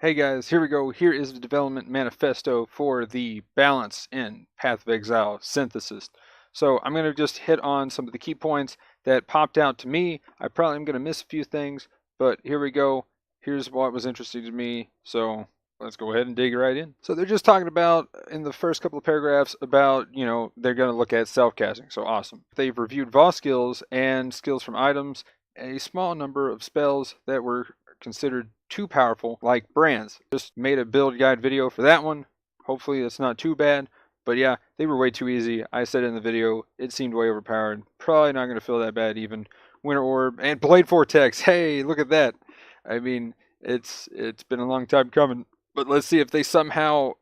Hey guys, here we go. Here is the development manifesto for the Balance in Path of Exile synthesis. So I'm going to just hit on some of the key points that popped out to me. I probably am going to miss a few things, but here we go. Here's what was interesting to me. So let's go ahead and dig right in. So they're just talking about in the first couple of paragraphs about, they're going to look at self-casting. So awesome. They've reviewed VOS skills and skills from items, a small number of spells that were considered too powerful, like brands. Just made a build guide video for that one. Hopefully it's not too bad. But yeah, they were way too easy. I said in the video, it seemed way overpowered. Probably not going to feel that bad even. Winter Orb and Blade Vortex. Hey, look at that. I mean, it's been a long time coming. But let's see if they somehow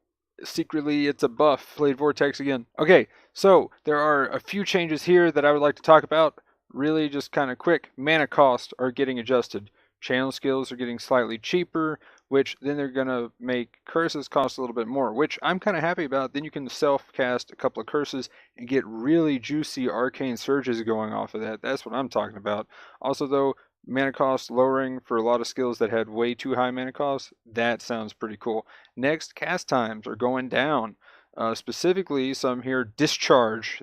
secretly it's a buff. Blade Vortex again. Okay, so there are a few changes here that I would like to talk about. Really just kind of quick. Mana costs are getting adjusted. Channel skills are getting slightly cheaper, which then they're going to make curses cost a little bit more, which I'm kind of happy about. Then you can self-cast a couple of curses and get really juicy arcane surges going off of that. That's what I'm talking about. Also, though, mana cost lowering for a lot of skills that had way too high mana costs, that sounds pretty cool. Next, cast times are going down. Specifically, some here, discharge.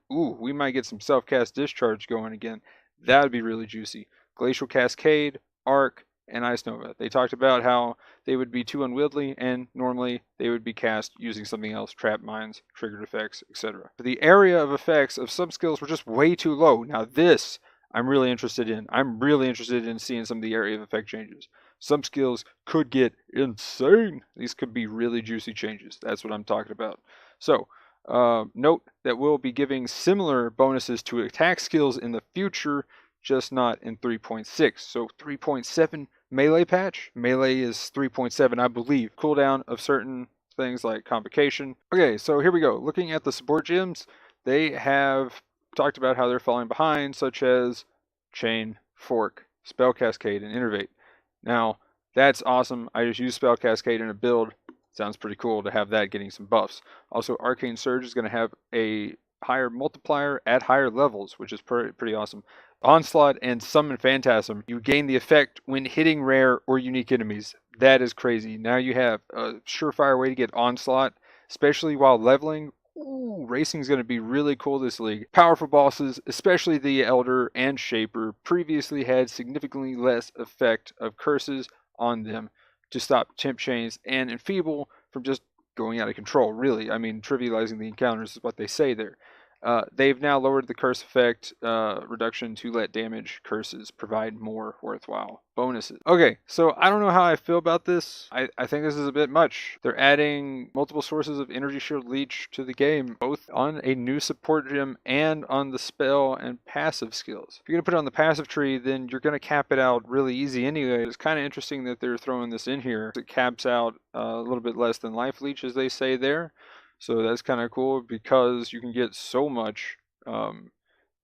We might get some self-cast discharge going again. That would be really juicy. Glacial Cascade, Arc, and Ice Nova. They talked about how they would be too unwieldy and normally they would be cast using something else, trap mines, triggered effects, etc. The area of effects of some skills were just way too low. Now this I'm really interested in. I'm really interested in seeing some of the area of effect changes. Some skills could get insane. These could be really juicy changes. That's what I'm talking about. So note that we'll be giving similar bonuses to attack skills in the future, just not in 3.6. So 3.7 melee patch. Melee is 3.7, I believe. Cooldown of certain things like Convocation. Okay, so here we go. Looking at the support gems, they have talked about how they're falling behind, such as Chain, Fork, Spell Cascade, and Innervate. Now, that's awesome. I just used Spell Cascade in a build. Sounds pretty cool to have that getting some buffs. Also, Arcane Surge is going to have a higher multiplier at higher levels, which is pretty awesome. Onslaught and Summon Phantasm, you gain the effect when hitting rare or unique enemies. That is crazy. Now you have a surefire way to get Onslaught, especially while leveling. Ooh, racing is going to be really cool this league. Powerful bosses, especially the Elder and Shaper, previously had significantly less effect of curses on them to stop temp chains and enfeeble from just going out of control, really. I mean, trivializing the encounters is what they say there. They've now lowered the curse effect reduction to let damage curses provide more worthwhile bonuses. Okay, so I don't know how I feel about this. I think this is a bit much. They're adding multiple sources of energy shield leech to the game, both on a new support gem and on the spell and passive skills. If you're going to put it on the passive tree, then you're going to cap it out really easy anyway. It's kind of interesting that they're throwing this in here. It caps out a little bit less than life leech, as they say there. So that's kind of cool because you can get so much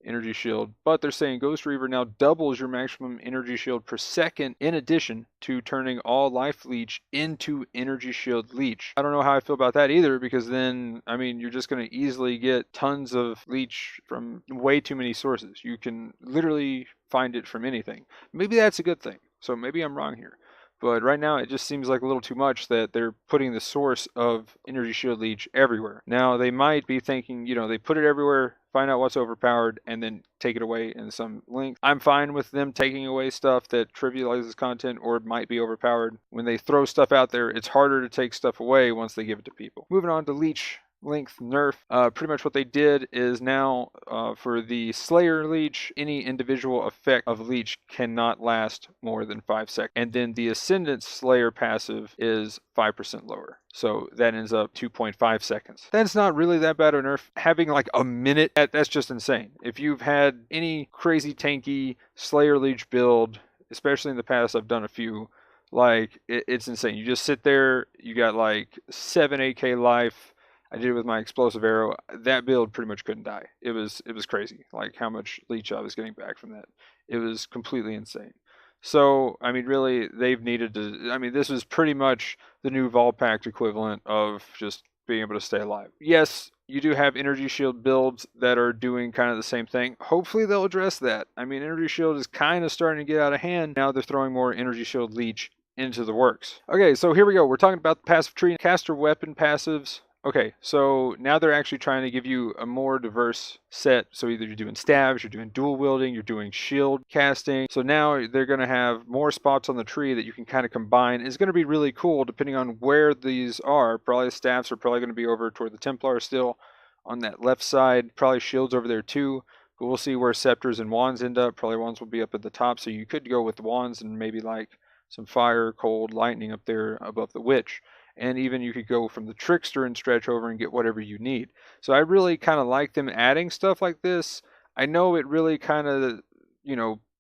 energy shield. But they're saying Ghost Reaver now doubles your maximum energy shield per second in addition to turning all life leech into energy shield leech. I don't know how I feel about that either, because then, I mean, you're just going to easily get tons of leech from way too many sources. You can literally find it from anything. Maybe that's a good thing. So maybe I'm wrong here. But right now, it just seems like a little too much that they're putting the source of Energy Shield Leech everywhere. Now, they might be thinking, they put it everywhere, find out what's overpowered, and then take it away in some length. I'm fine with them taking away stuff that trivializes content or might be overpowered. When they throw stuff out there, it's harder to take stuff away once they give it to people. Moving on to Leech length nerf. Pretty much what they did is now for the Slayer Leech, any individual effect of Leech cannot last more than 5 seconds. And then the Ascendant Slayer passive is 5% lower. So that ends up 2.5 seconds. That's not really that bad of a nerf. Having like a minute, that's just insane. If you've had any crazy tanky Slayer Leech build, especially in the past, I've done a few, like it's insane. You just sit there, you got like 7 AK life. I did it with my explosive arrow. That build pretty much couldn't die. It was crazy, like how much leech I was getting back from that. It was completely insane. So, I mean, really, they've needed to... I mean, this is pretty much the new Volpact equivalent of just being able to stay alive. Yes, you do have Energy Shield builds that are doing kind of the same thing. Hopefully they'll address that. I mean, Energy Shield is kind of starting to get out of hand. Now they're throwing more Energy Shield Leech into the works. Okay, so here we go. We're talking about the passive tree, caster weapon passives. Okay, so now they're actually trying to give you a more diverse set. So either you're doing stabs, you're doing dual wielding, you're doing shield casting. So now they're going to have more spots on the tree that you can kind of combine. It's going to be really cool depending on where these are. Probably the staffs are probably going to be over toward the Templar still on that left side. Probably shields over there too. But we'll see where scepters and wands end up. Probably wands will be up at the top. So you could go with wands and maybe like some fire, cold, lightning up there above the witch. And even you could go from the trickster and stretch over and get whatever you need. So I really kind of like them adding stuff like this. I know it really kind of,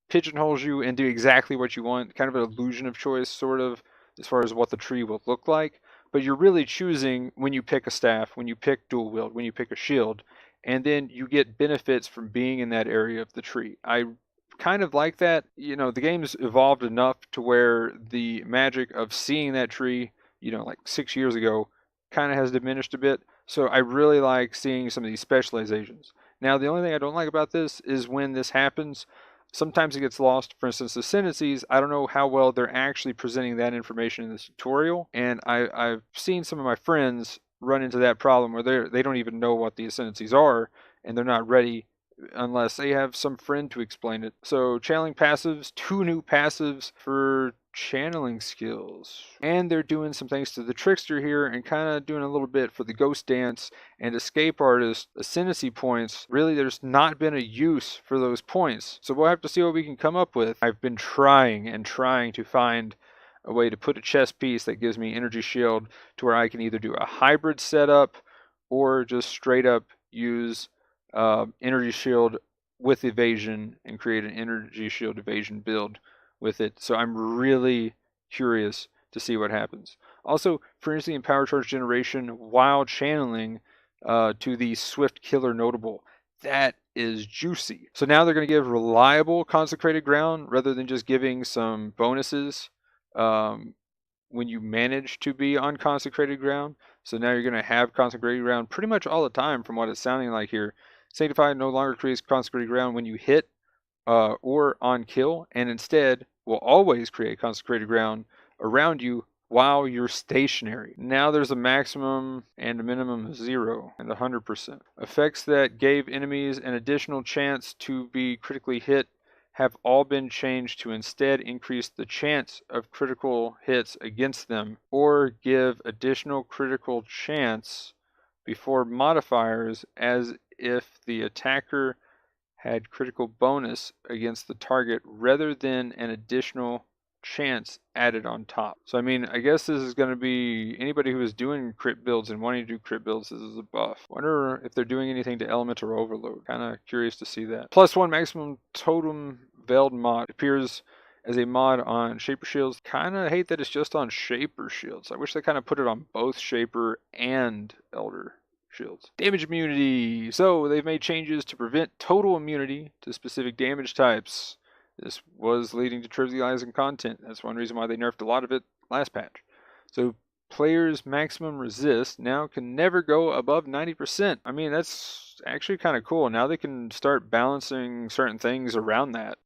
pigeonholes you and do exactly what you want, kind of an illusion of choice, sort of, as far as what the tree will look like. But you're really choosing when you pick a staff, when you pick dual wield, when you pick a shield, and then you get benefits from being in that area of the tree. I kind of like that. The game's evolved enough to where the magic of seeing that tree, like 6 years ago, kind of has diminished a bit. So I really like seeing some of these specializations. Now, the only thing I don't like about this is when this happens, sometimes it gets lost. For instance, ascendancies, I don't know how well they're actually presenting that information in the tutorial. And I've seen some of my friends run into that problem where they don't even know what the ascendancies are, and they're not ready unless they have some friend to explain it. So channeling passives, 2 new passives for channeling skills. And they're doing some things to the trickster here and kind of doing a little bit for the ghost dance and escape artist ascendancy points. Really, there's not been a use for those points. So we'll have to see what we can come up with. I've been trying to find a way to put a chest piece that gives me energy shield to where I can either do a hybrid setup or just straight up use energy shield with evasion and create an energy shield evasion build with it. So I'm really curious to see what happens. Also, frenzy and power charge generation while channeling to the swift killer notable. That is juicy. So now they're going to give reliable consecrated ground rather than just giving some bonuses when you manage to be on consecrated ground. So now you're going to have consecrated ground pretty much all the time from what it's sounding like here. Sanctified no longer creates consecrated ground when you hit or on kill, and instead will always create consecrated ground around you while you're stationary. Now there's a maximum and a minimum of 0 and 100%. Effects that gave enemies an additional chance to be critically hit have all been changed to instead increase the chance of critical hits against them or give additional critical chance before modifiers as if the attacker had critical bonus against the target rather than an additional chance added on top. So I mean, I guess this is going to be anybody who is doing crit builds and wanting to do crit builds, this is a buff. Wonder if they're doing anything to element or overload. Kind of curious to see that. +1 maximum totem veiled mod appears as a mod on Shaper Shields. Kind of hate that it's just on Shaper Shields. I wish they kind of put it on both Shaper and Elder Shields. Damage immunity. So they've made changes to prevent total immunity to specific damage types. This was leading to trivializing content. That's one reason why they nerfed a lot of it last patch. So players' maximum resist now can never go above 90%. I mean, that's actually kind of cool. Now they can start balancing certain things around that.